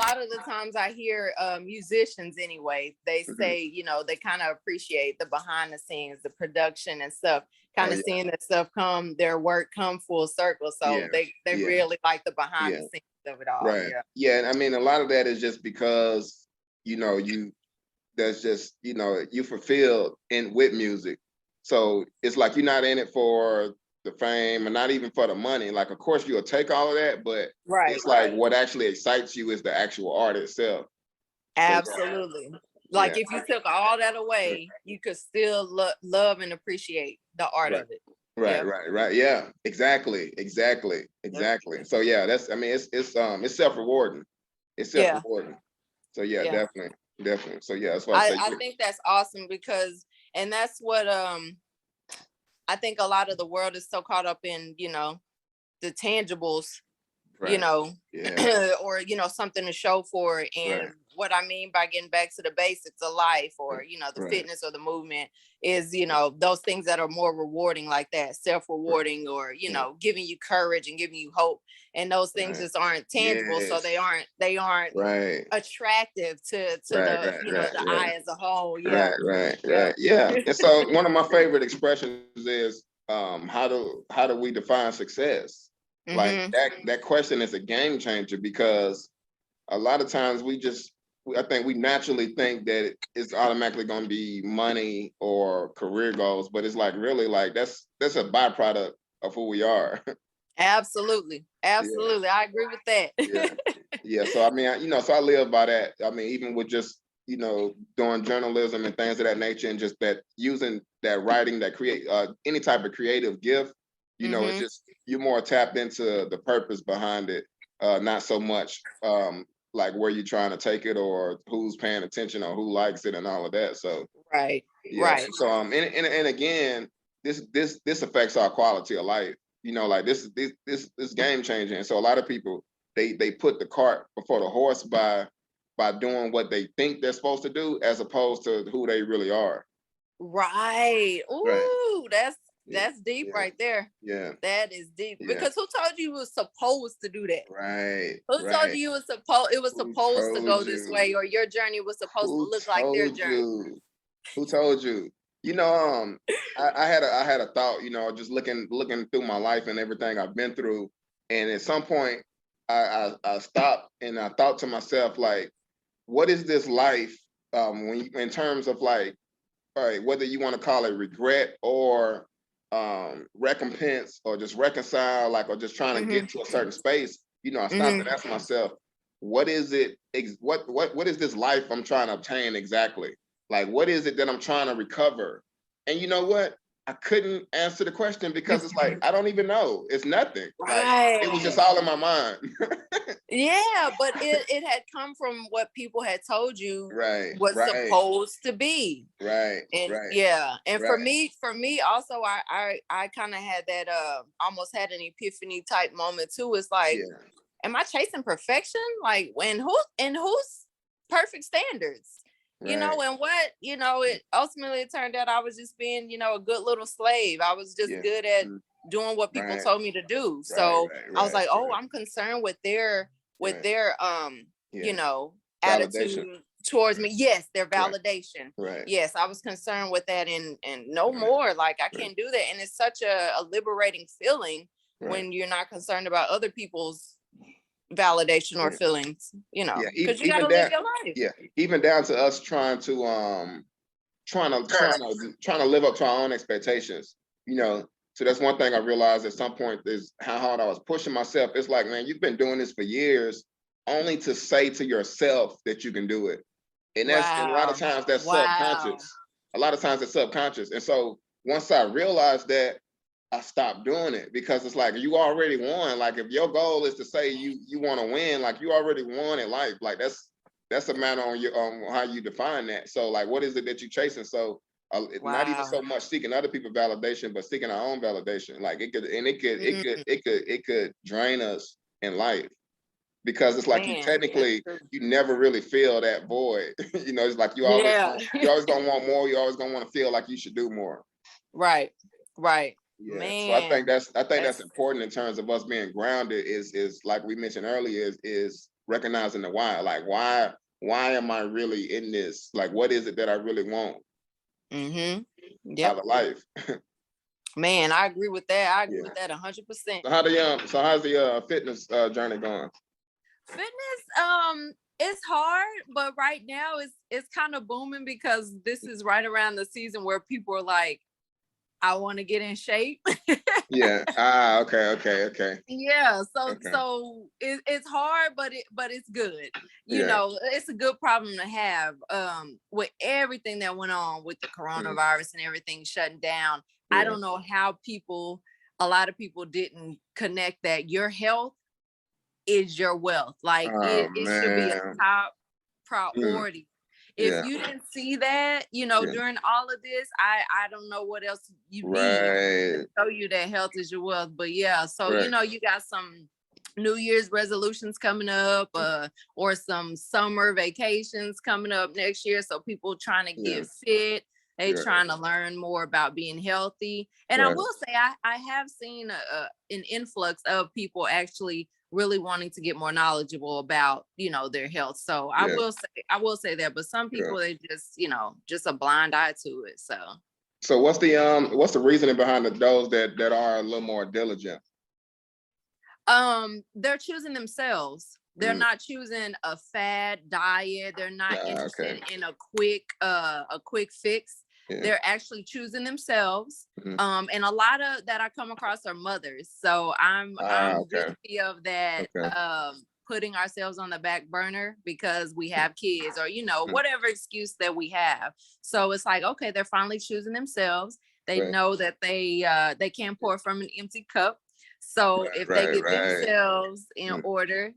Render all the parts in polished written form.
lot of the times I hear musicians anyway, they say, you know, they kind of appreciate the behind the scenes, the production and stuff, kind of seeing that stuff their work come full circle. So they really like the behind the scenes of it all. Right. Yeah. And I mean, a lot of that is just because, you know, that's just, you know, you fulfilled with music. So it's like you're not in it for the fame and not even for the money. Like, of course, you'll take all of that, but it's like what actually excites you is the actual art itself. Absolutely. So, like if you took all that away, you could still love and appreciate the art of it. Right. Yeah, exactly. So yeah, that's, I mean, it's self-rewarding. It's self-rewarding. So yeah, definitely. So yeah, that's why I think that's awesome because, and that's what I think a lot of the world is so caught up in, you know, the tangibles, you know, or, you know, something to show for it. And what I mean by getting back to the basics of life or, you know, the fitness or the movement is, you know, those things that are more rewarding like that, self-rewarding or, you know, giving you courage and giving you hope. And those things just aren't tangible. So they aren't attractive to the, you know, the eye as a whole. Right. Yeah. And so one of my favorite expressions is, how do we define success? Like that question is a game changer because a lot of times I think we naturally think that it's automatically going to be money or career goals, but it's like really like that's a byproduct of who we are. Absolutely. I agree with that. Yeah. So I mean, you know, so I live by that. I mean, even with just, you know, doing journalism and things of that nature, and just that using that writing, that create any type of creative gift, you know, it's just you're more tapped into the purpose behind it, not so much like where you're trying to take it or who's paying attention or who likes it and all of that. So right. So and again, this affects our quality of life. You know, like this game changing. And so a lot of people they put the cart before the horse by doing what they think they're supposed to do as opposed to who they really are. Right. Ooh, that's deep right there. Yeah. That is deep. Because who told you was supposed to do that? Right. Who told you it was supposed to go this way, or your journey was supposed to look like their journey? Who told you? You know, I had a thought, you know, just looking through my life and everything I've been through. And at some point I stopped and I thought to myself, like, what is this life in terms of like, all right, whether you want to call it regret or recompense or just reconcile, like, or just trying to get to a certain space, you know, I stopped and asked myself, what is it, what is this life I'm trying to obtain exactly? Like, what is it that I'm trying to recover? And you know what? I couldn't answer the question because it's like, I don't even know. It's nothing. Like, it was just all in my mind. Yeah, but it had come from what people had told you was supposed to be. Right. And and for me also, I kind of had that almost had an epiphany type moment too. It's like, am I chasing perfection? Like, whose perfect standards? You know, and what, you know, it ultimately turned out I was just being, you know, a good little slave. I was just good at doing what people told me to do. So I was like, oh, I'm concerned with their you know, attitude towards me. Yes, their validation. Yes, I was concerned with that and no more. Like, I can't do that. And it's such a liberating feeling when you're not concerned about other people's validation or feelings, you know, because you gotta live your life. Yeah, even down to us trying to live up to our own expectations, you know. So that's one thing I realized at some point is how hard I was pushing myself. It's like, man, you've been doing this for years only to say to yourself that you can do it. And that's and a lot of times that's subconscious. A lot of times it's subconscious. And so once I realized that, I stopped doing it because it's like, you already won. Like, if your goal is to say you want to win, like, you already won in life. Like, that's a matter on how you define that. So like, what is it that you're chasing? So not even so much seeking other people's validation, but seeking our own validation. Like, it could drain us in life because it's like you never really feel that void. You know, it's like you always gonna want more. You always gonna want to feel like you should do more. Right. Yeah. Man, so I think that's important in terms of us being grounded is like we mentioned earlier is recognizing the why. Like, why am I really in this? Like, what is it that I really want out of life? Man, I agree with that. I agree with that 100%. So how's the fitness journey going? Fitness, it's hard, but right now it's kind of booming because this is right around the season where people are like, I want to get in shape. Yeah. Okay. Yeah. So it's hard, but it's good. You know, it's a good problem to have. With everything that went on with the coronavirus and everything shutting down, I don't know how a lot of people didn't connect that your health is your wealth. Like it should be a top priority. If you didn't see that, during all of this, I don't know what else you need to show you that health is your wealth. But so you got some New Year's resolutions coming up, or some summer vacations coming up next year. So people trying to get fit, they trying to learn more about being healthy. And I will say, I have seen an influx of people actually really wanting to get more knowledgeable about, their health. So I will say that, but some people, they just, just a blind eye to it. So what's the reasoning behind those that are a little more diligent? They're choosing themselves. They're not choosing a fad diet. They're not interested in a quick fix. They're actually choosing themselves. And a lot of that I come across are mothers. So I'm guilty of that, putting ourselves on the back burner because we have kids, or, whatever excuse that we have. So it's like, okay, they're finally choosing themselves. They know that they can't pour from an empty cup. So if they get themselves in order,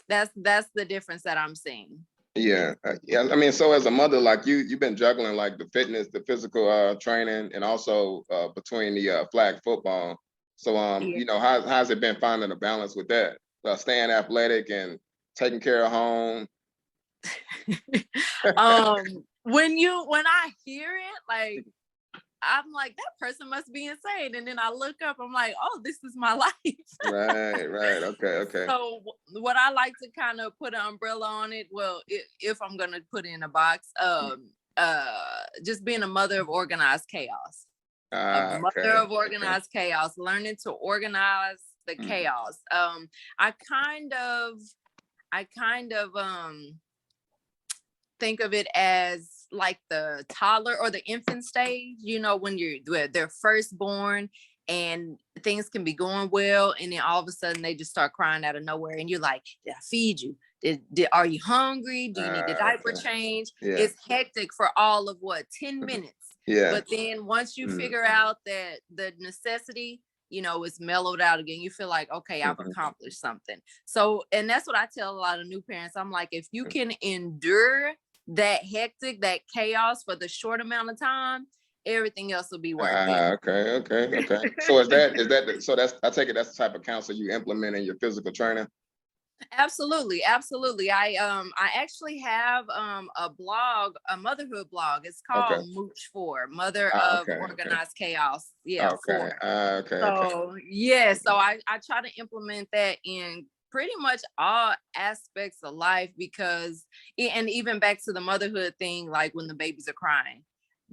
that's the difference that I'm seeing. Yeah. I mean, so as a mother, like you've been juggling like the fitness, the physical training, and also between the flag football. So how's it been finding a balance with that? Staying athletic and taking care of home. When I hear it, like, I'm like, that person must be insane. And then I look up, I'm like, oh, this is my life. Right. Okay. So what I like to kind of put an umbrella on it, well, if I'm going to put it in a box, just being a mother of organized chaos. A mother of organized chaos, learning to organize the chaos. I kind of think of it as like the toddler or the infant stage, when they're first born and things can be going well, and then all of a sudden they just start crying out of nowhere, and you're like, did I feed you? Are you hungry? Do you need a diaper change? It's hectic for all of 10 minutes. But then once you figure out that the necessity, it's mellowed out again, you feel like, okay, I've accomplished something. So, and that's what I tell a lot of new parents. I'm like, if you can endure that hectic, that chaos for the short amount of time, everything else will be worth it. Okay. So I take it that's the type of counsel you implement in your physical training? Absolutely. I actually have a blog, a motherhood blog. It's called Mooch 4, Mother of Organized Chaos. Okay. So I try to implement that in pretty much all aspects of life, because and even back to the motherhood thing, like when the babies are crying,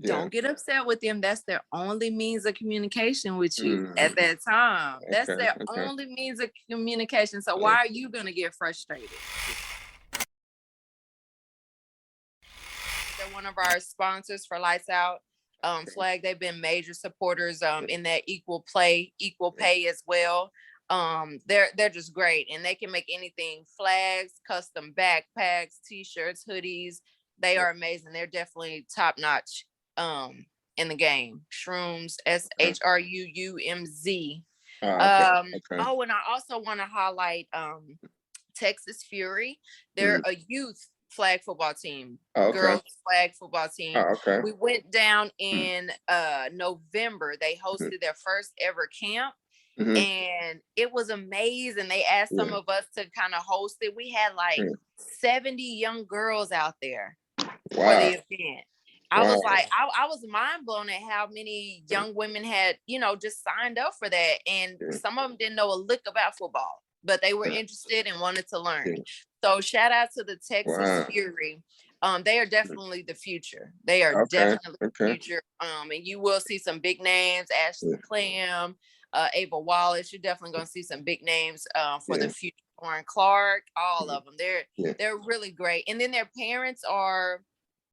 don't get upset with them. That's their only means of communication with you at that time. That's their only means of communication. So why are you going to get frustrated? They're one of our sponsors for Lights Out Flag. They've been major supporters in that equal pay as well. They're just great, and they can make anything: flags, custom backpacks, t-shirts, hoodies. They are amazing. They're definitely top notch in the game. Shrooms, SHRUUMZ. Oh, and I also want to highlight Texas Fury. They're a youth flag football team, girls flag football team. We went down in November. They hosted their first ever camp. And it was amazing. They asked some of us to kind of host it. We had like 70 young girls out there for the event. I was like, I was mind blown at how many young women had, just signed up for that. And some of them didn't know a lick about football, but they were interested and wanted to learn. So shout out to the Texas Fury. They are definitely the future. They are definitely the future. And you will see some big names, Ashley Clam, Ava Wallace. You're definitely going to see some big names for the future. Trey Clark, all of them. They're really great. And then their parents are,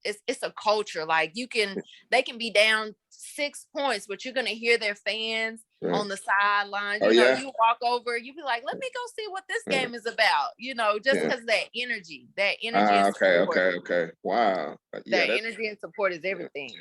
it's a culture. Like they can be down 6 points, but you're gonna hear their fans on the sidelines. You walk over, you be like, let me go see what this game is about. Just because that energy. And support. Okay. Wow. That energy and support is everything.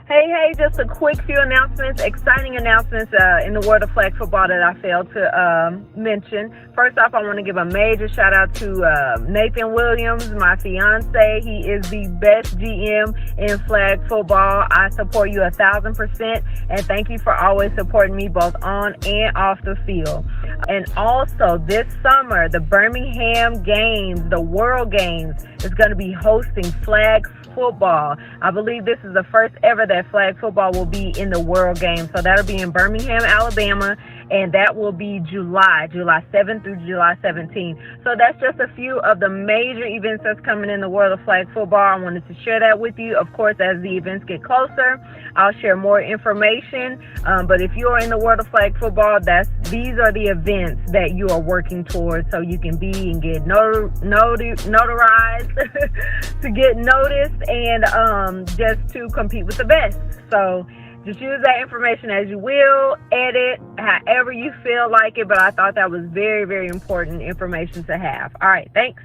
Hey, just a quick few announcements, exciting announcements in the world of flag football that I failed to mention. First off, I want to give a major shout out to Nathan Williams, my fiance. He is the best GM in flag football. I support you 1,000%, and thank you for always supporting me both on and off the field. And also this summer, the Birmingham Games, the World Games, is going to be hosting flag football. I believe this is the first ever that flag football will be in the World Games. So that'll be in Birmingham, Alabama, and that will be July 7th through July 17th. So that's just a few of the major events that's coming in the world of flag football. I wanted to share that with you. Of course, as the events get closer, I'll share more information. But if you are in the world of flag football, these are the events that you are working towards, so you can be and get notarized to get noticed and just to compete with the best. So just use that information as you will, edit however you feel like it, but I thought that was very, very important information to have. All right, thanks.